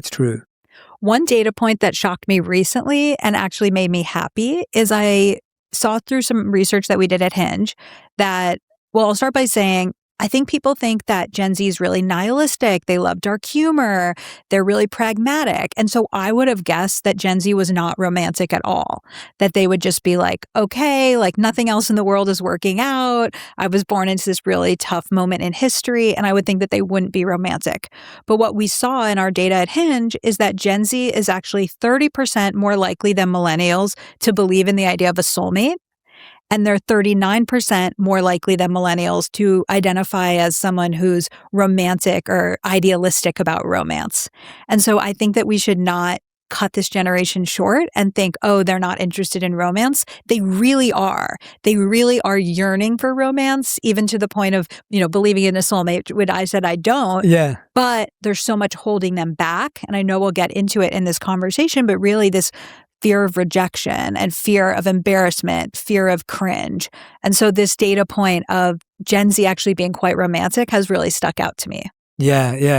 It's true. One data point that shocked me recently and actually made me happy is I saw through some research that we did at Hinge that, well, I'll start by saying, I think people think that Gen Z is really nihilistic. They love dark humor. They're really pragmatic. And so I would have guessed that Gen Z was not romantic at all, that they would just be like, okay, like nothing else in the world is working out. I was born into this really tough moment in history, and I would think that they wouldn't be romantic. But what we saw in our data at Hinge is that Gen Z is actually 30% more likely than millennials to believe in the idea of a soulmate. And they're 39% more likely than millennials to identify as someone who's romantic or idealistic about romance. And so I think that we should not cut this generation short and think, oh, they're not interested in romance. They really are. They really are yearning for romance, even to the point of, believing in a soulmate, which I said I don't. Yeah. But there's so much holding them back. And I know we'll get into it in this conversation, but really this fear of rejection and fear of embarrassment, fear of cringe. And so this data point of Gen Z actually being quite romantic has really stuck out to me. Yeah, yeah.